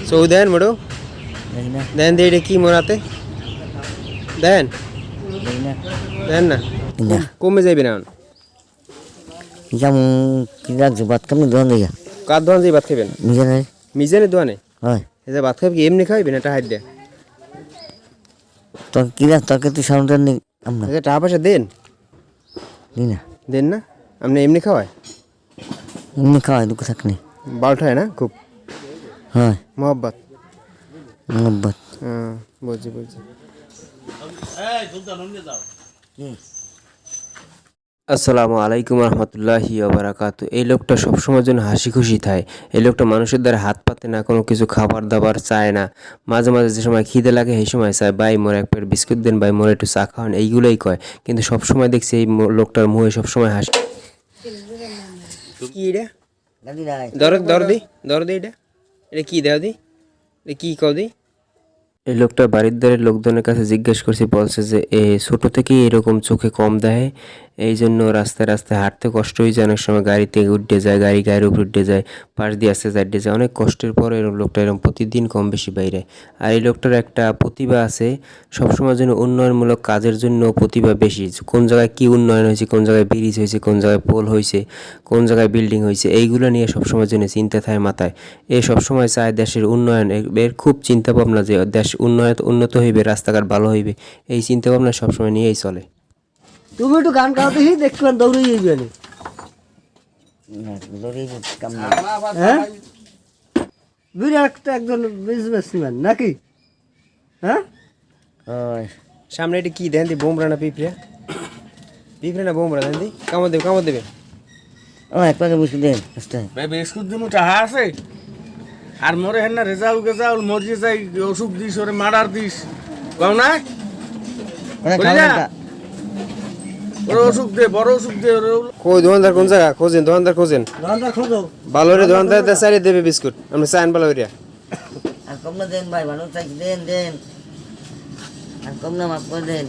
So then মোড়ো দেন দিয়ে এটা কি মোড়াতে দেন দেন না কমে যাইবে না যেমন কি লাগছে ভাত কেমন দোকান দিয়ে কার দোকান দিয়ে ভাত খাবেন মিজানে মিজানের দোকানে হয় এই যে ভাত খাবে কি এমনি খাইবেন এটা হাইট দেয় তোর কি রাখ তোকে তুই সামনে নেই আমরা টাকা পয়সা দেন দিই না দেন না আপনি এমনি খাওয়ায় এমনি খাওয়াই দুঃখ থাক নেই বাল্ট হয় না খুব হয় মোহব্বত মোহব্বত হ্যাঁ বুঝছি বুঝছি আসসালামু আলাইকুম রহমতুল্লাহি ওবারাকাতু। এই লোকটা সবসময়ের জন্য হাসি খুশি থাকে। এই লোকটা মানুষের দ্বারা হাত পাতে না, কোনো কিছু খাবার দাবার চায় না। মাঝে মাঝে যে সময় খিদে লাগে সেই সময় চায় ভাই মোর এক প্লেট বিস্কুট দেন, ভাই মোর একটু চা খাওয়ান, এইগুলোই কয়। কিন্তু সবসময় দেখছি এই লোকটার মুখে সবসময় হাসি। কি এটা দর দি এটা কি দেওয়া দি এটা কি কও দি? এই লোকটা বাড়ির দ্বারের লোকজনের কাছে জিজ্ঞেস করছি, বলছে যে ছোট থেকেই এরকম চোখে কম দেয়, এই জন্য রাস্তায় রাস্তায় হাঁটতে কষ্ট হয়ে যায়, অনেক সময় গাড়িতে উঠে যায়, গায়ের উপর উঠে যায়, পাশ দিয়ে আসতে যাইতে যায়, অনেক কষ্টের পরে এরকম লোকটা এরকম প্রতিদিন কম বেশি বাইরে। আর এই লোকটার একটা প্রতিভা আছে, সবসময়ের জন্য উন্নয়নমূলক কাজের জন্য প্রতিভা বেশি। কোন জায়গায় কী উন্নয়ন হয়েছে, কোন জায়গায় ব্রিজ হয়েছে, কোন জায়গায় পোল হয়েছে, কোন জায়গায় বিল্ডিং হয়েছে, এইগুলো নিয়ে সবসময়ের জন্য চিন্তা থাকে মাথায়। এ সবসময় চায় দেশের উন্নয়ন, এর খুব চিন্তা ভাবনা যে দেশ উন্নত হইবে, রাস্তাঘাট ভালো হইবে, এই চিন্তা ভাবনা সবসময় নিয়েই চলে। তুমি একটু গান গাওয়াতে দেখতে পান দৌড়ে যাইবে হ্যাঁ বিরাট একজন বিজনেসম্যান নাকি হ্যাঁ সামনে এটা কি দেন দি? বোমরা না পিঁপড়ে? পিঁপড়ে না বোমরা দেন দি? কামড় দেবে এক প্যাকেট বিস্কুট দেন বিস্কুট দিমু টাহা আছে আর মোরে হেন না রেজাউল মরিয়ে যাই ওষুধ দিস ওরে মারার দিস কও না ওরে ওষুধ দে বড় ওষুধ দে কই দোকানদার কোন জায়গা খোঁজেন? দোকানদার খোঁজেন খোঁজো ভালো রে, দোকানদার চাইলে দেবে বিস্কুট, আপনি চাইন ভালো রে। আর কম না দেন ভাই ভালো চাই দেন আর কম না মাফ করে দেন